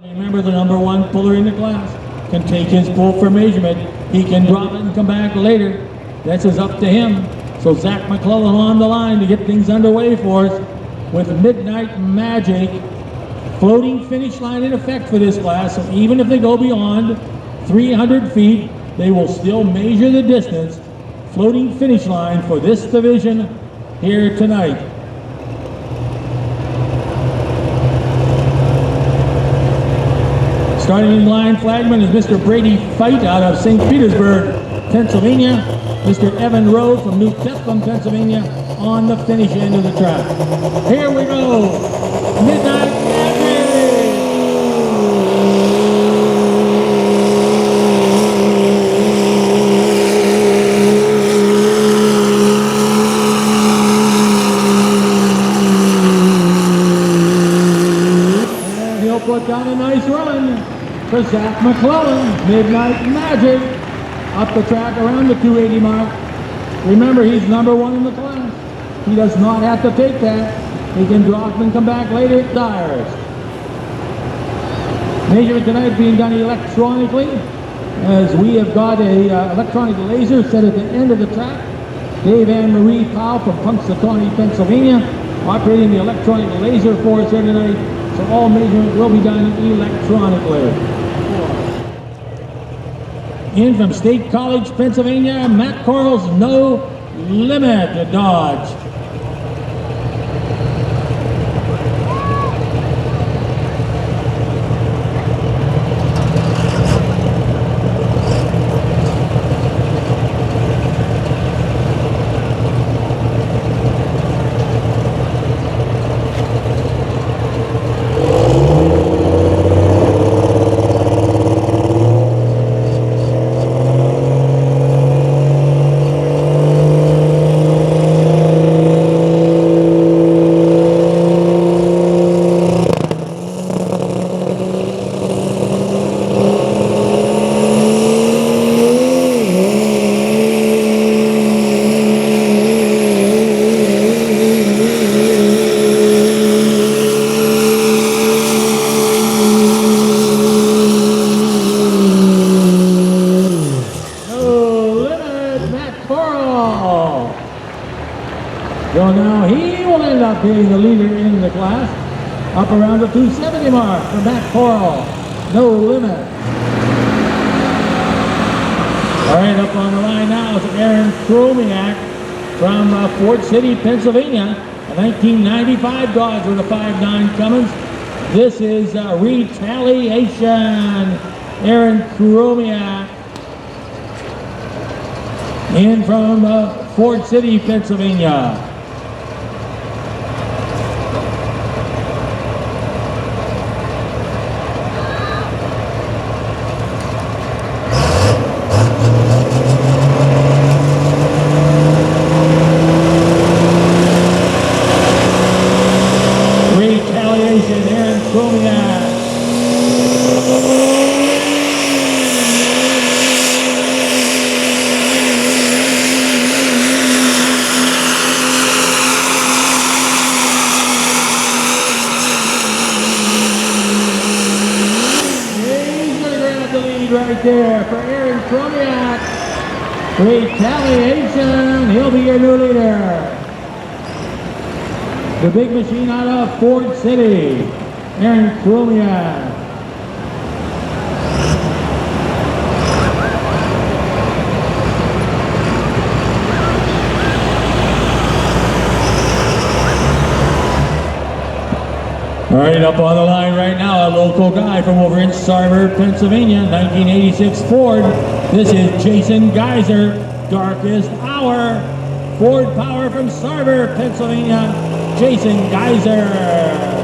Remember, the number one puller in the class can take his pull for measurement. He can drop it and come back later. This is up to him. So Zach McClellan on the line to get things underway for us with Midnight Magic. Floating finish line in effect for this class. So even if they go beyond 300 feet, they will still measure the distance. Floating finish line for this division here tonight. Starting in line flagman is Mr. Brady Fight out of St. Petersburg, Pennsylvania. Mr. Evan Rowe from New Testament, Pennsylvania on the finish end of the track. Here we go. Midnight Magic. And he'll put down a nice run for Zach McClellan. Midnight Magic up the track around the 280 mark. Remember, he's number one in the class. He does not have to take that. He can drop and come back later at tires. Measurement tonight being done electronically, as we have got a electronic laser set at the end of the track. Dave and Marie Powell from Punxsutawney, Pennsylvania, operating the electronic laser for us here tonight. So all measurement will be done electronically. In from State College, Pennsylvania, Matt Corral's No Limit to Dodge. So now he will end up being the leader in the class. Up around the 270 mark for Matt Corral. No Limit. All right, up on the line now is Aaron Chromiak from Ford City, Pennsylvania. A 1995 Dodge with a 5.9 Cummins. This is Retaliation. Aaron Chromiak. In from Ford City, Pennsylvania. Retaliation, Aaron Chromiak. Right there for Aaron Chromiak. Retaliation, he'll be your new leader. The big machine out of Ford City, Aaron Chromiak. All right, up on the line right now, a local guy from over in Sarver, Pennsylvania, 1986 Ford. This is Jason Geiser, Darkest Hour. Ford Power from Sarver, Pennsylvania, Jason Geiser.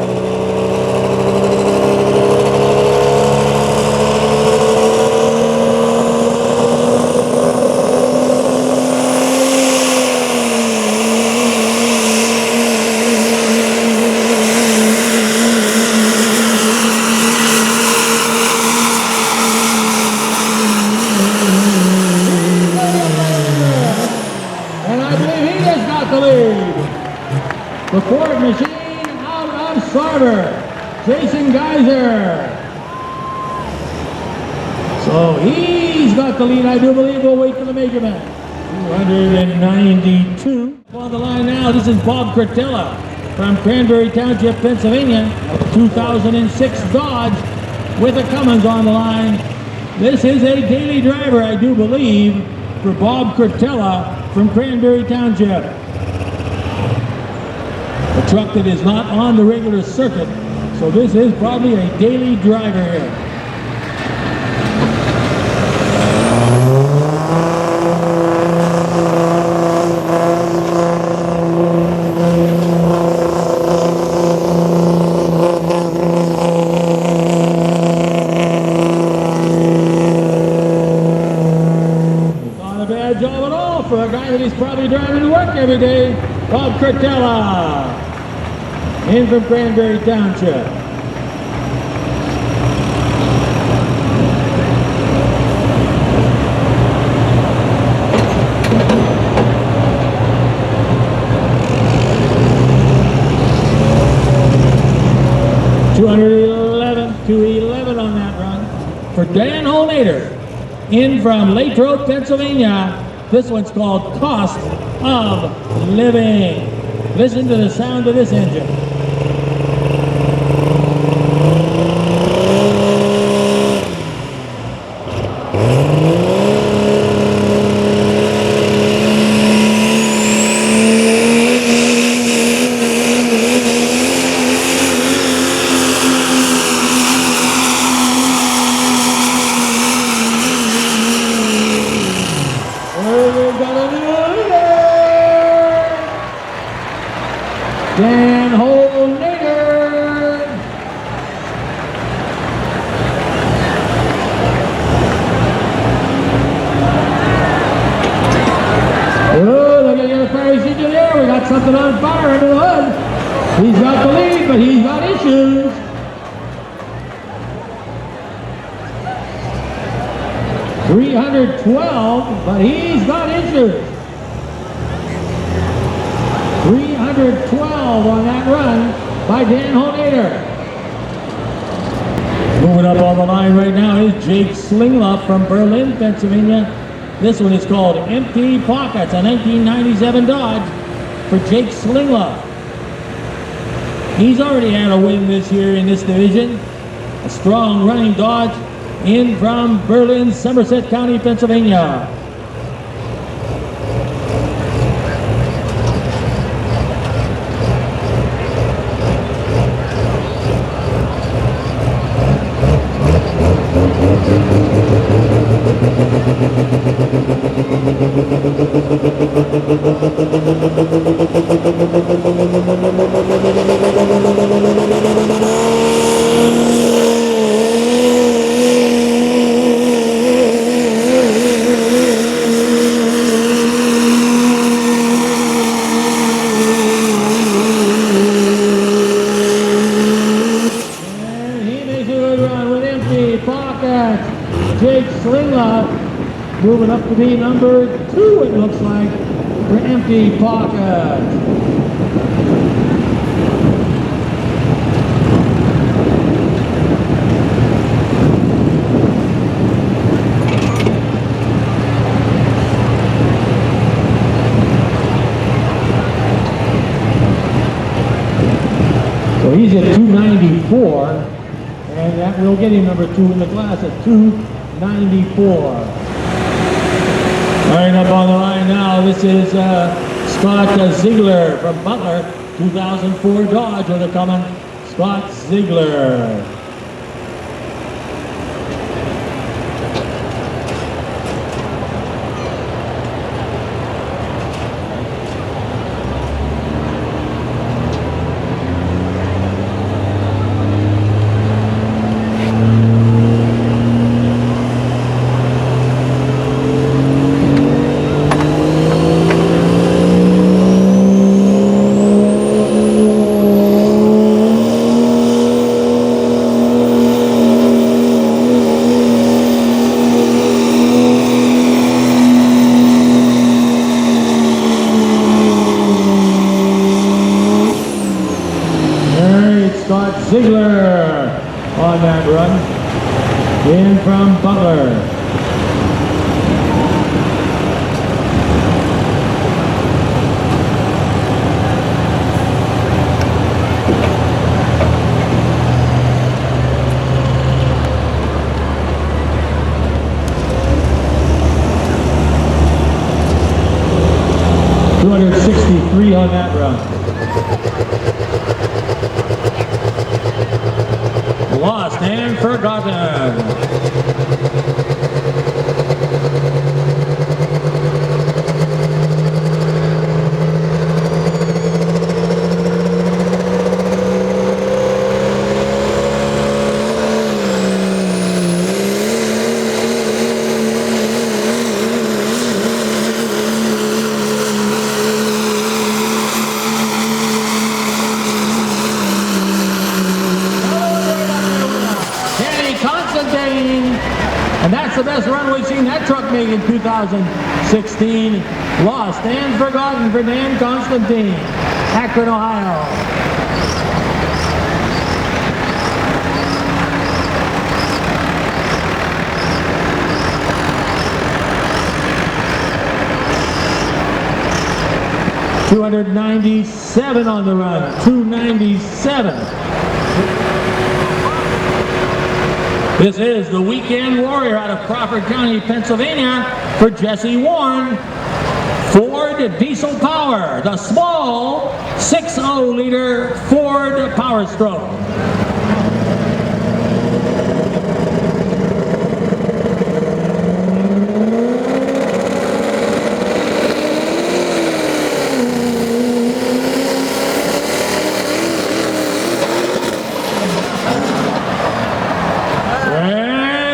The Ford machine out of Sarver, Jason Geiser. So he's got the lead, I do believe. We'll wait for the major man. 292. On the line now, this is Bob Cortella from Cranberry Township, Pennsylvania. 2006 Dodge with a Cummins on the line. This is a daily driver, I do believe, for Bob Cortella from Cranberry Township. A truck that is not on the regular circuit, so this is probably a daily driver here. Not a bad job at all for a guy that is probably driving to work every day. Bob Cortella, in from Cranberry Township. .211 on that run for Dan Holnader, in from Latrobe, Pennsylvania. This one's called Cost of Living. Listen to the sound of this engine. Dan Holnader. Oh, look at the fire engine there. We got something on fire under the hood. He's got the lead, but he's got issues. .312, but he's got issues. 312 on that run by Dan Holnader. Moving up on the line right now is Jake Slingla from Berlin, Pennsylvania. This one is called Empty Pockets, a 1997 Dodge for Jake Slingla. He's already had a win this year in this division. A strong running Dodge, in from Berlin, Somerset County, Pennsylvania. Jake Slingla moving up to be number 2, it looks like, for Empty Pocket. So he's at 294, and that will get him number 2 in the class at 294. Right up on the line now, this is Scott Ziegler from Butler, 2004 Dodge with a Cummins. Scott Ziegler. in from Butler. .263 on that run. Lost and forgotten. And that's the best run we've seen that truck make in 2016. Lost and forgotten for Dan Constantine, Akron, Ohio. .297 on the run. 297. This is the Weekend Warrior out of Crawford County, Pennsylvania for Jesse Warren. Ford Diesel Power, the small 6.0-liter Ford Power Stroke.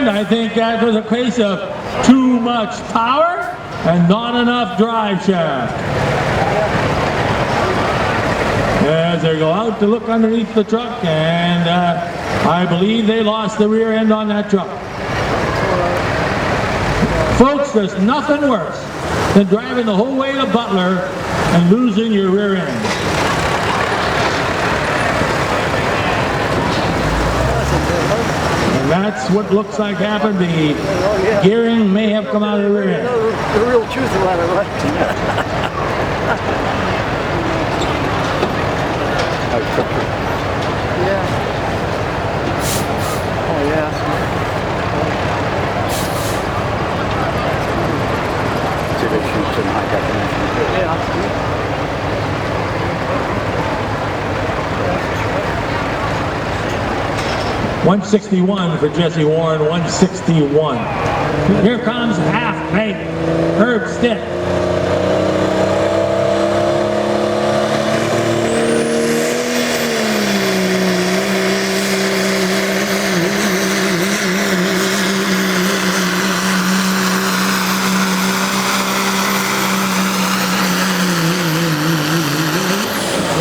I think that was a case of too much power and not enough drive shaft. As they go out to look underneath the truck, and I believe they lost the rear end on that truck. Folks, there's nothing worse than driving the whole way to Butler and losing your rear end. That's what looks like happened. The gearing may have come out of the rear end. The real truth about it, right? Yeah. Oh, yeah. See, they shoot some high definition. Yeah. 161 for Jesse Warren, 161. Here comes half-baked Herb Stitt.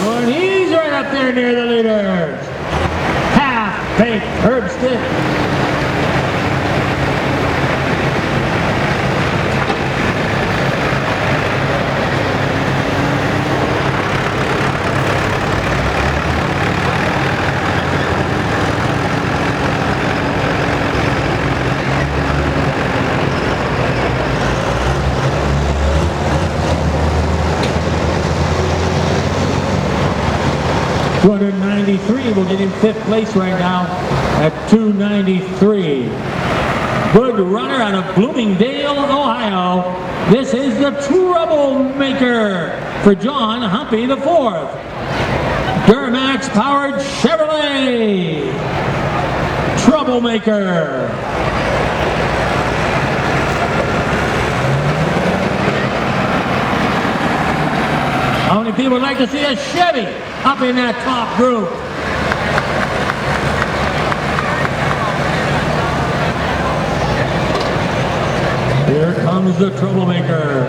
Oh, and he's right up there near the leaders. Half-baked Herb Stitt. .293 will get him 5th place right now at 293. Good runner out of Bloomingdale, Ohio. This is the Troublemaker for John Humpy IV. Duramax powered Chevrolet Troublemaker. How many people would like to see a Chevy up in that top group? Here comes the Troublemaker.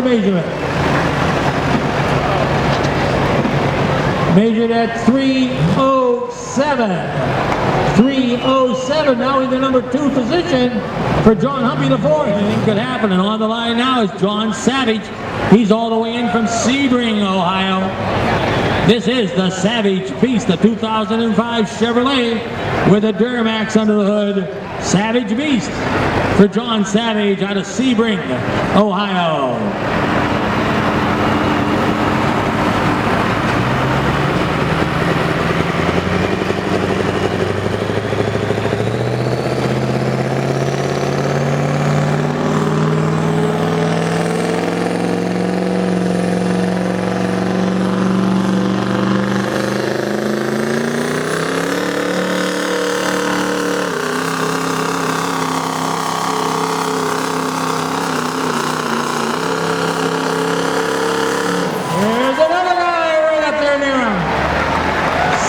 measurement. Measured at 3:07. 3:07. Now in the number 2 position for John Humpy the fourth. Anything could happen. And on the line now is John Savage. He's all the way in from Sebring, Ohio. This is the Savage Beast, the 2005 Chevrolet with a Duramax under the hood. Savage Beast for John Savage out of Sebring, Ohio.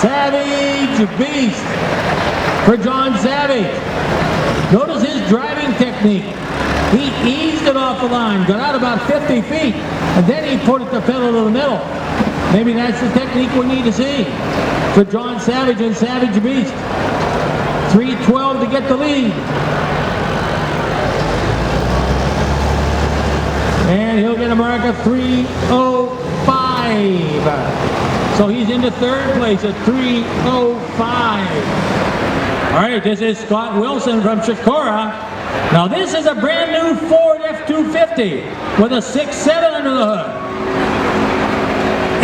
Savage Beast for John Savage. Notice his driving technique. He eased it off the line, got out about 50 feet, and then he put it the pedal to the middle. Maybe that's the technique we need to see for John Savage and Savage Beast. 3:12 to get the lead. And he'll get a mark of 3:05. So he's into third place at 3:05. All right, this is Scott Wilson from Chicora. Now this is a brand new Ford F-250 with a 6.7 under the hood.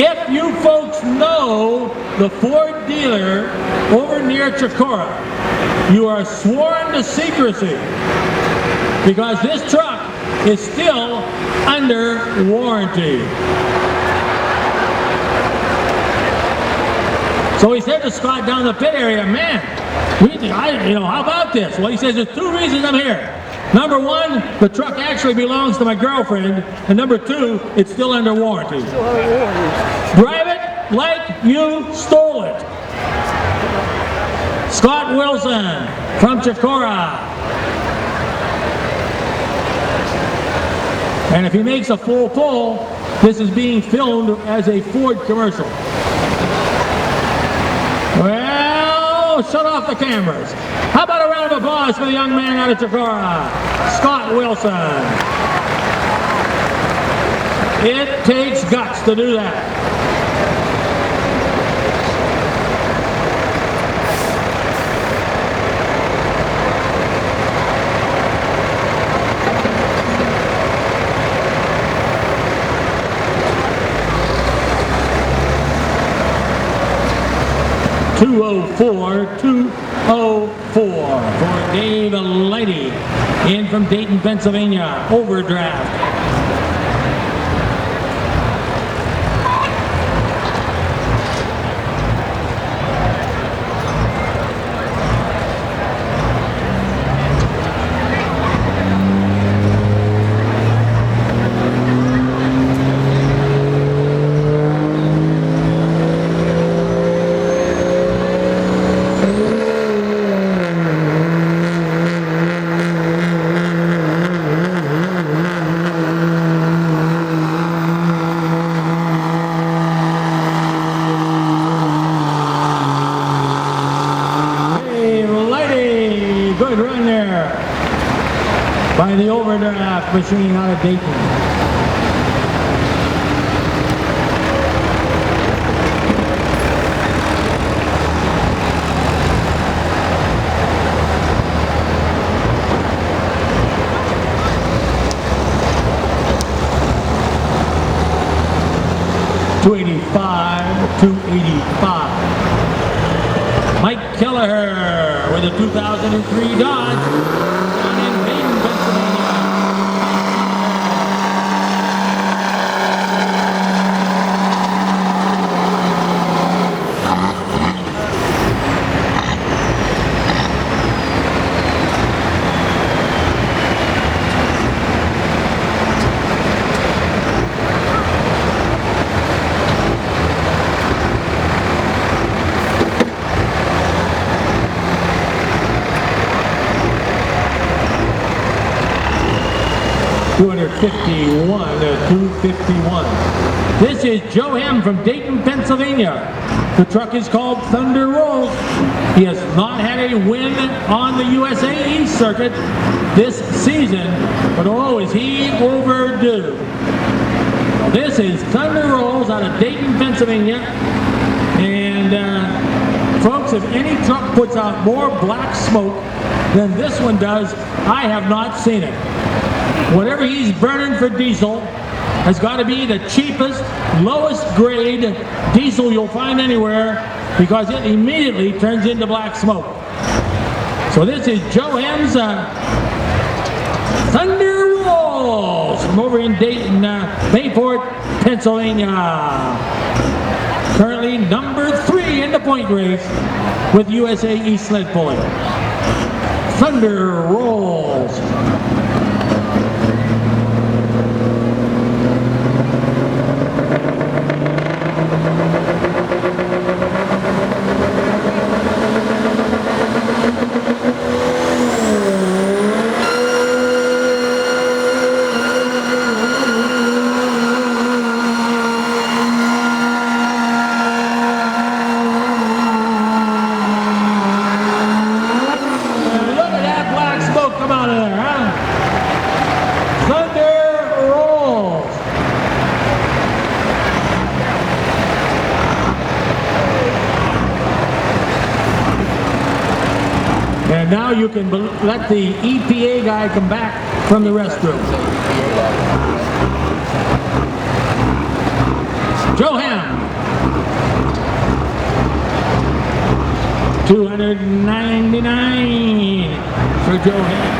If you folks know the Ford dealer over near Chicora, you are sworn to secrecy because this truck is still under warranty. So he said to Scott down the pit area, man, how about this? Well, he says, there's 2 reasons I'm here. Number 1, the truck actually belongs to my girlfriend. And number 2, it's still under warranty. Drive it like you stole it. Scott Wilson from Chicora. And if he makes a full pull, this is being filmed as a Ford commercial. Well, shut off the cameras. How about a round of applause for the young man out of Chicora, Scott Wilson. It takes guts to do that. $204 for Dave Lighty in from Dayton, Pennsylvania. Overdraft. Good run there by the overdraft machine out of Dayton. $285. Mike Kelleher with a 2003 Dodge in Dayton, Pennsylvania. 251. This is Joe Hem from Dayton, Pennsylvania. The truck is called Thunder Rolls. He has not had a win on the USA East circuit this season, but oh, is he overdue. This is Thunder Rolls out of Dayton, Pennsylvania. And folks, if any truck puts out more black smoke than this one does, I have not seen it. Whatever he's burning for diesel has got to be the cheapest, lowest grade diesel you'll find anywhere, because it immediately turns into black smoke. So this is Joe Hem's Thunder Rolls from over in Dayton, Bayport, Pennsylvania. Currently number 3 in the point race with USA East sled pulling. Thunder Rolls. And now you can let the EPA guy come back from the restroom. Joe Hem. 299 for Joe Hem.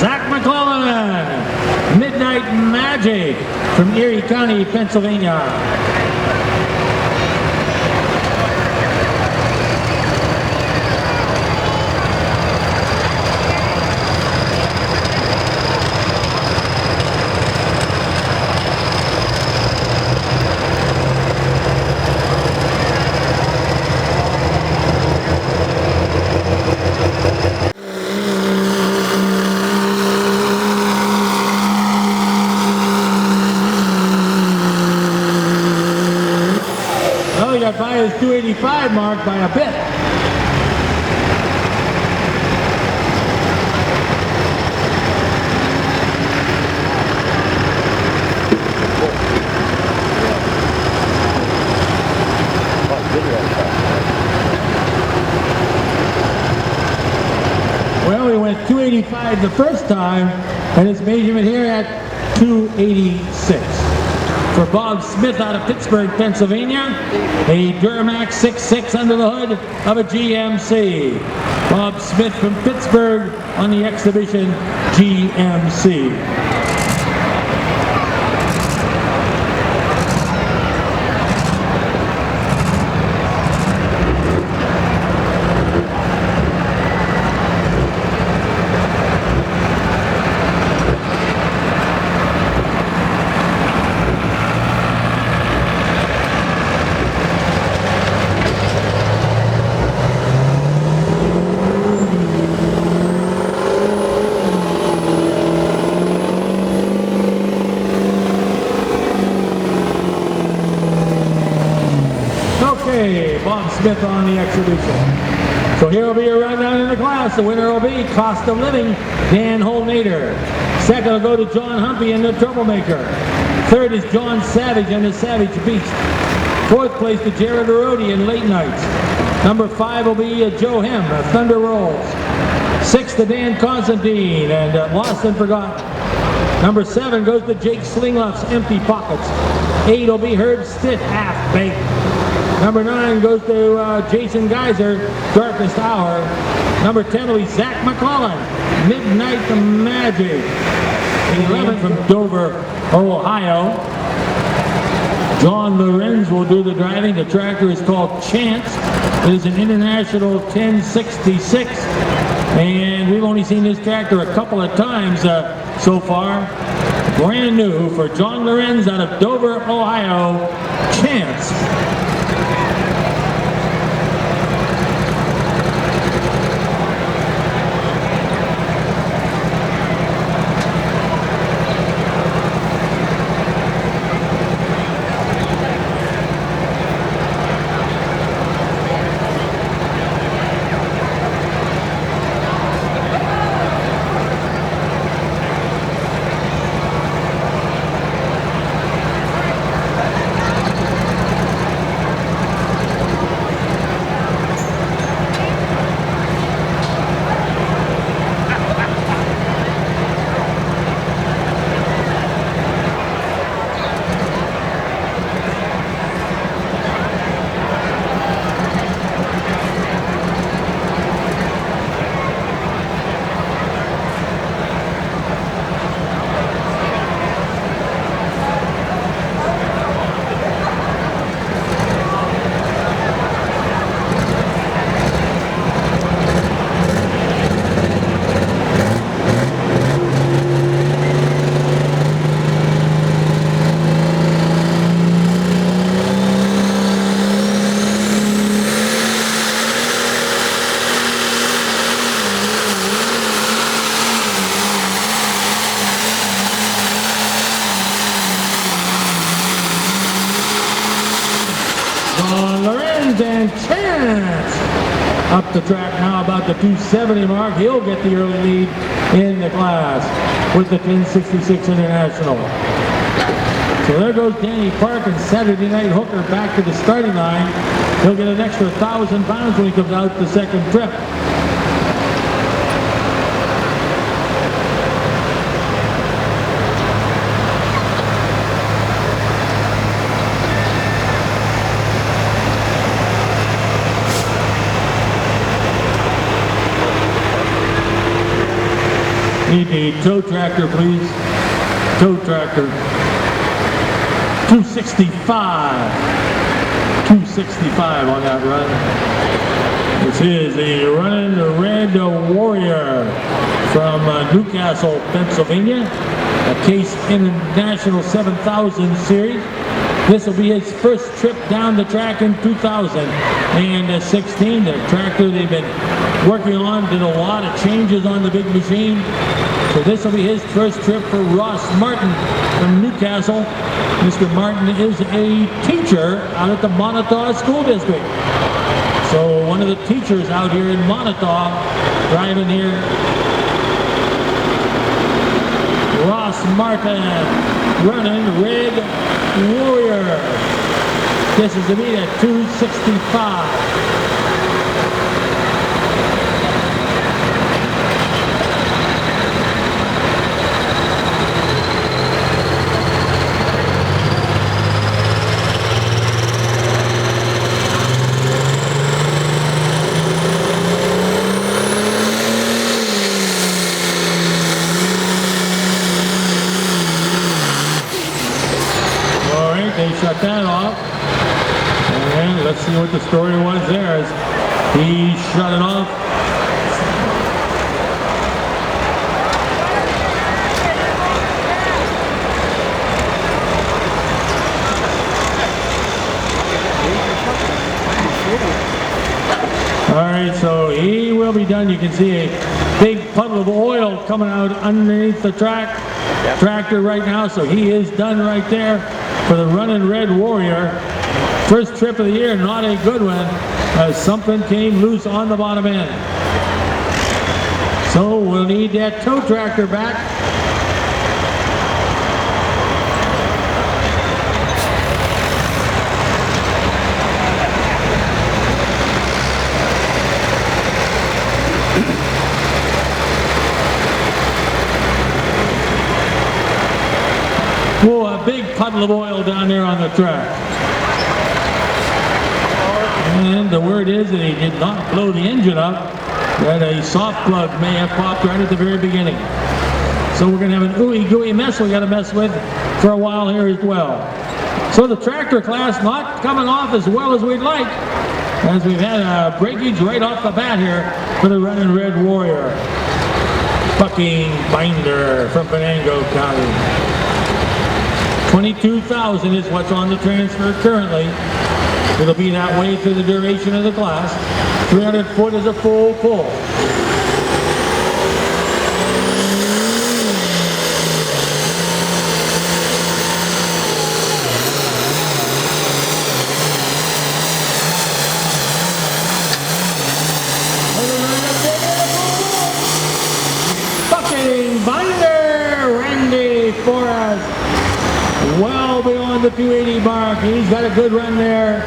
Zach McClellan. Midnight Magic from Erie County, Pennsylvania. Got by his 285 mark by a bit. Well, we went 285 the first time, and his measurement here at 286. For Bob Smith out of Pittsburgh, Pennsylvania, a Duramax 6.6 under the hood of a GMC. Bob Smith from Pittsburgh on the Exhibition GMC. Bob Smith on the Exhibition. So here will be a rundown in the class. The winner will be Cost of Living, Dan Holnader. Second will go to John Humpy and the Troublemaker. Third is John Savage and the Savage Beast. Fourth place to Jared Arodi and Late Nights. Number 5 will be Joe Hem, Thunder Rolls. 6th to Dan Constantine and Lost and Forgotten. Number 7 goes to Jake Slingloff's Empty Pockets. 8 will be Herb Stitt, Half Baked. Number 9 goes to Jason Geyser, Darkest Hour. Number 10 will be Zach McClellan, Midnight Magic. 11 from Dover, Ohio. John Lorenz will do the driving. The tractor is called Chance. It is an International 1066. And we've only seen this tractor a couple of times so far. Brand new for John Lorenz out of Dover, Ohio, Chance. Chance up the track now about the 270 mark. He'll get the early lead in the class with the 1066 International. So there goes Danny Park and Saturday Night Hooker back to the starting line. He'll get an extra 1,000 pounds when he comes out the second trip. Need a tow tractor, please. Tow tractor. 265. 265 on that run. This is a running red warrior from Newcastle, Pennsylvania. A Case International 7000 series. This will be his first trip down the track in 2016. The tractor they've been working on did a lot of changes on the big machine. So this will be his first trip for Ross Martin from Newcastle. Mr. Martin is a teacher out at the Montauk School District. So one of the teachers out here in Montauk driving here. Ross Martin running red warrior. This is to meet at 265. They shut that off, and let's see what the story was there as he shut it off. All right, so he will be done. You can see a big puddle of oil coming out underneath the tractor right now, so he is done right there for the running red warrior. First trip of the year, not a good one, as something came loose on the bottom end. So we'll need that tow tractor back. Whoa, a big puddle of oil down there on the track. And the word is that he did not blow the engine up, that a soft plug may have popped right at the very beginning. So we're going to have an ooey gooey mess we got to mess with for a while here as well. So the tractor class not coming off as well as we'd like, as we've had a breakage right off the bat here for the running red warrior. Bucking Binder from Venango County. 22,000 is what's on the transfer currently. It'll be that way through the duration of the class. 300 foot is a full pull. Bucking Binder, Randy Forrest. Well beyond the 280 mark. He's got a good run there.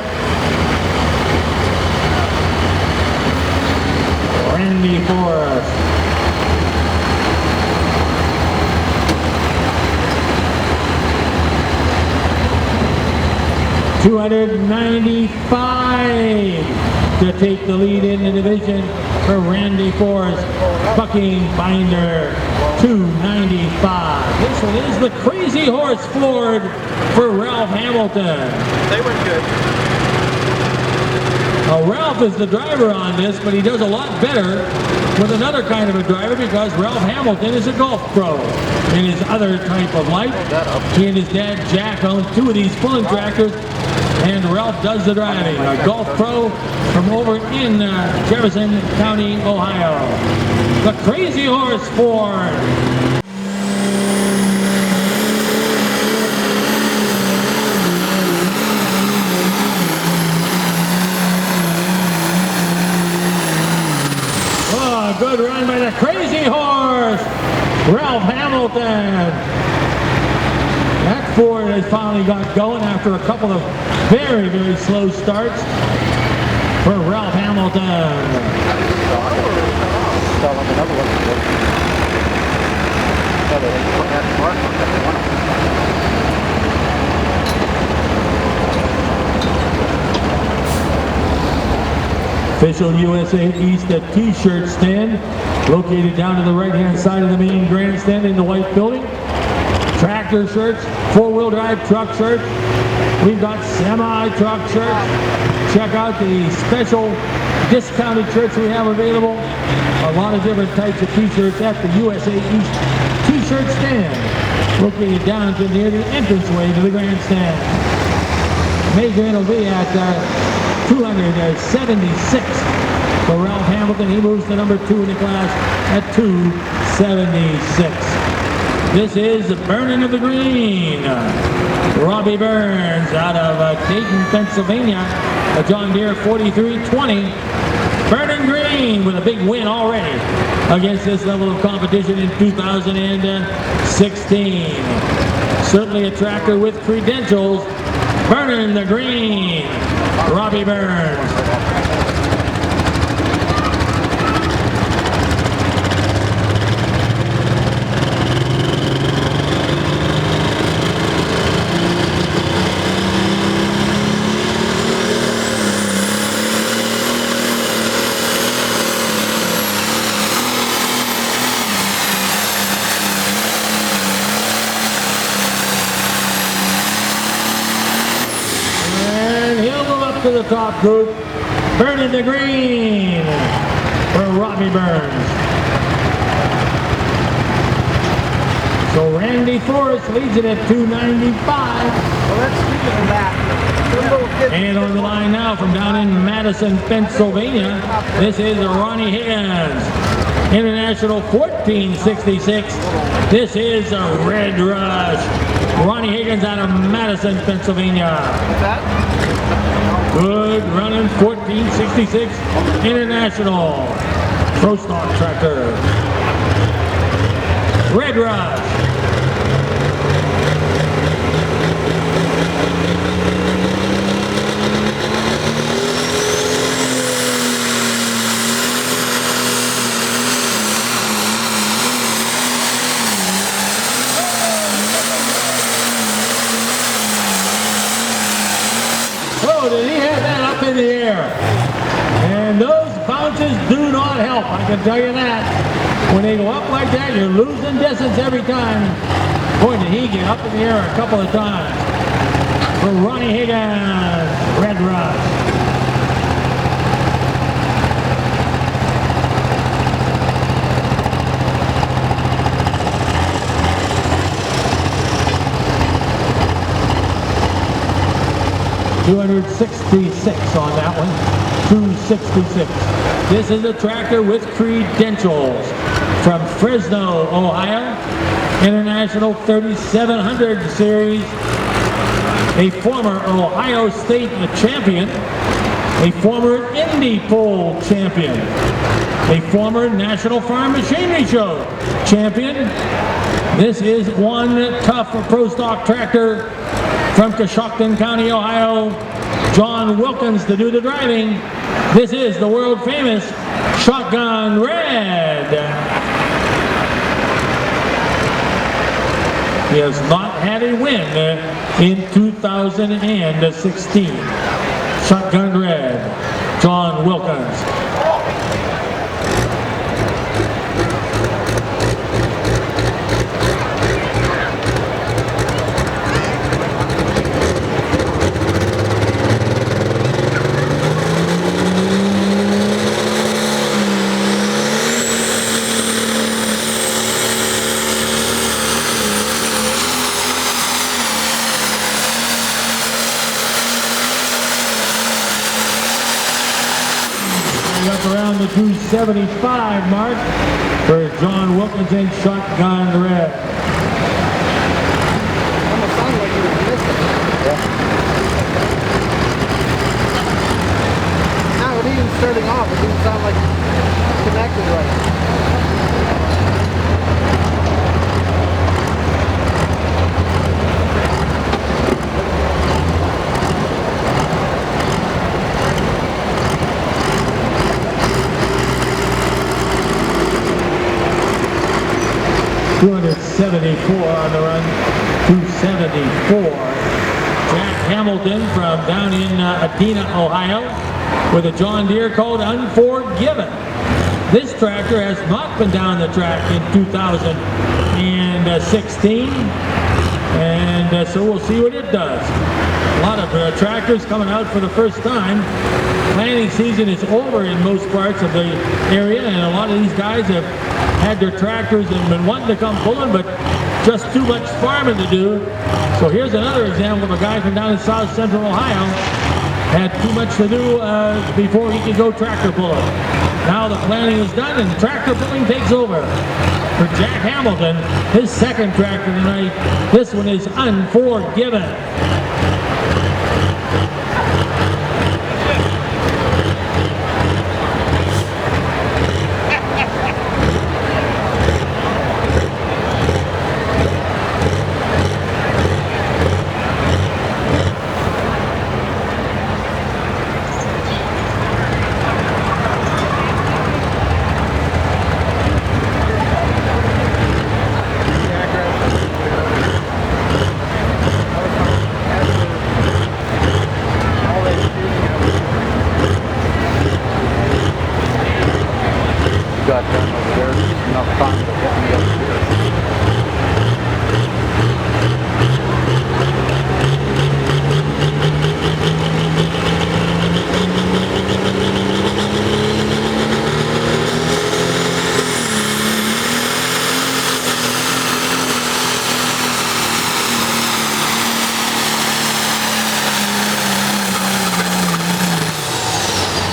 Randy Forrest. $295 to take the lead in the division for Randy Forrest. Bucking Binder. 295. This one is the Crazy Horse Ford for Ralph Hamilton. They went good. Ralph is the driver on this, but he does a lot better with another kind of a driver because Ralph Hamilton is a golf pro in his other type of life. He and his dad Jack own two of these pulling tractors, and Ralph does the driving. A golf pro from over in Jefferson County, Ohio. The Crazy Horse Ford. finally got going after a couple of very, very slow starts for Ralph Hamilton. Start like another one. So they put that mark on that one. Official USA East t-shirt stand located down to the right-hand side of the main grandstand in the white building. Tractor shirts, four-wheel drive truck shirts. We've got semi-truck shirts. Check out the special discounted shirts we have available. A lot of different types of t-shirts at the USA East t-shirt stand located down to near the entranceway to the grandstand. Measurement will be at 276 for Ralph Hamilton. He moves to number 2 in the class at 276. This is the burning of the green. Robbie Burns out of Dayton, Pennsylvania. A John Deere 4320. Burning green with a big win already against this level of competition in 2016. Certainly a tractor with credentials. Burning the green. Robbie Burns. To the top group, burning the green for Robbie Burns. So Randy Forrest leads it at 295. Well, let's keep it in that. And on the line now from down in Madison, Pennsylvania, this is Ronnie Higgins. International 1466. This is a Red Rush. Ronnie Higgins out of Madison, Pennsylvania. What's that? Good running 1466 International Pro Stock Tractor. Red Rush. Oh, did he have that up in the air? And those bounces do not help, I can tell you that. When they go up like that, you're losing distance every time. Boy, did he get up in the air a couple of times. For Ronnie Higgins, Red Rush. $266 on that one. 266. This is a tractor with credentials from Fresno, Ohio. International 3700 series. A former Ohio State champion. A former Indy Pole champion. A former National Farm Machinery Show champion. This is one tough pro stock tractor from Coshocton County, Ohio. John Wilkins to do the driving. This is the world famous Shotgun Red. He has not had a win in 2016. Shotgun Red, John Wilkins. Up around the 275 mark for John Wilkins and Shotgun Red. Almost sounded like you were missing. Yeah. Now, even starting off, it didn't sound like connected right. 274 on the run, 274. Jack Hamilton from down in Adena, Ohio, with a John Deere called Unforgiven. This tractor has not been down the track in 2016, and so we'll see what it does. A lot of tractors coming out for the first time. Planting season is over in most parts of the area, and a lot of these guys have had their tractors and been wanting to come pulling, but just too much farming to do. So here's another example of a guy from down in South Central Ohio. Had too much to do before he could go tractor pulling. Now the planting is done and tractor pulling takes over. For Jack Hamilton, his second tractor tonight, this one is Unforgiven. Got done over there, enough time to get me up here.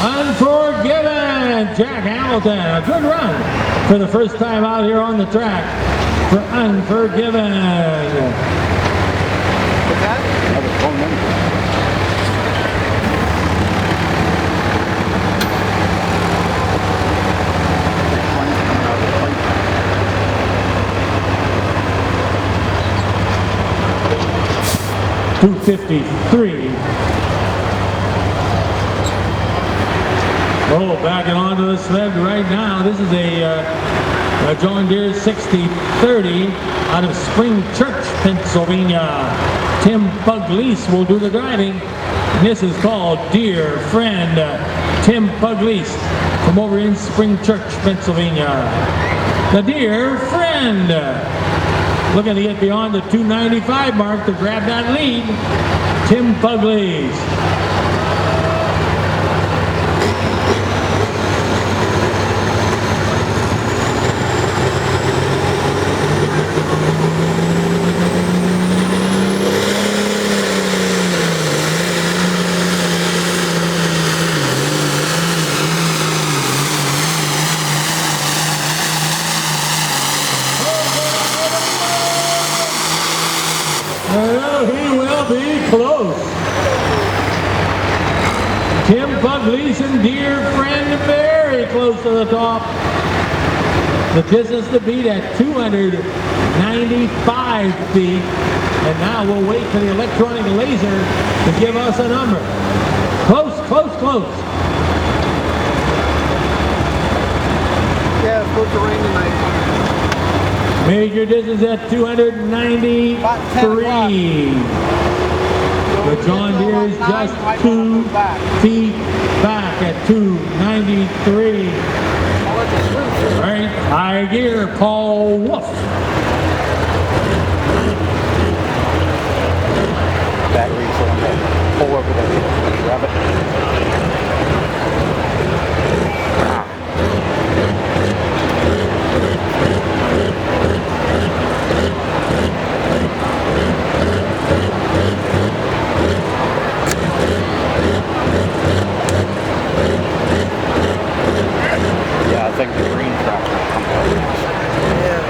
Unforgiven, Jack Hamilton, a good run for the first time out here on the track for Unforgiven. What's that? I was phone number. .253. Oh, backing onto the sled right now. This is a John Deere 6030 out of Spring Church, Pennsylvania. Tim Pugliese will do the driving. And this is called Dear Friend. Tim Pugliese from over in Spring Church, Pennsylvania. The Dear Friend. Looking to get beyond the 295 mark to grab that lead. Tim Pugliese. Well, he will be close. Tim Pugliese and Dear Friend very close to the top. The distance to beat at 295 feet. And now we'll wait for the electronic laser to give us a number. Close, close, close. Yeah, it's supposed to rain tonight. Major distance at 293. The John Deere is just 2 feet back at 293. All right, high gear, Paul Wolf. Battery, so I'm going to pull over there and grab it. Yeah, I think the green tractor comes out. Yeah.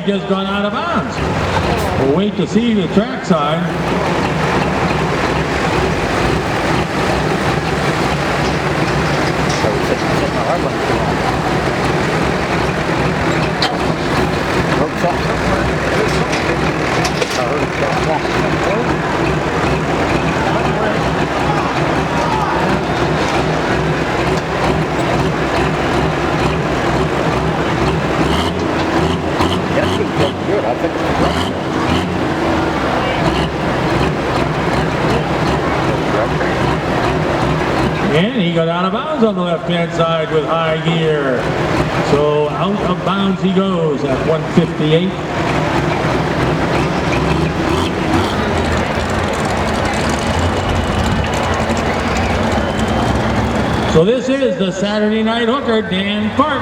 just gone out of bounds. We'll wait to see the track side. So we're sitting on the hard line too long. Ropes up. I heard it go long. That's good. I think it's And he got out of bounds on the left-hand side with high gear. So out of bounds he goes at 158. So this is the Saturday Night Hooker, Dan Park,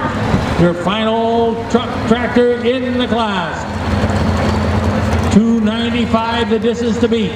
your final truck tractor in the class. 295 the distance to beat.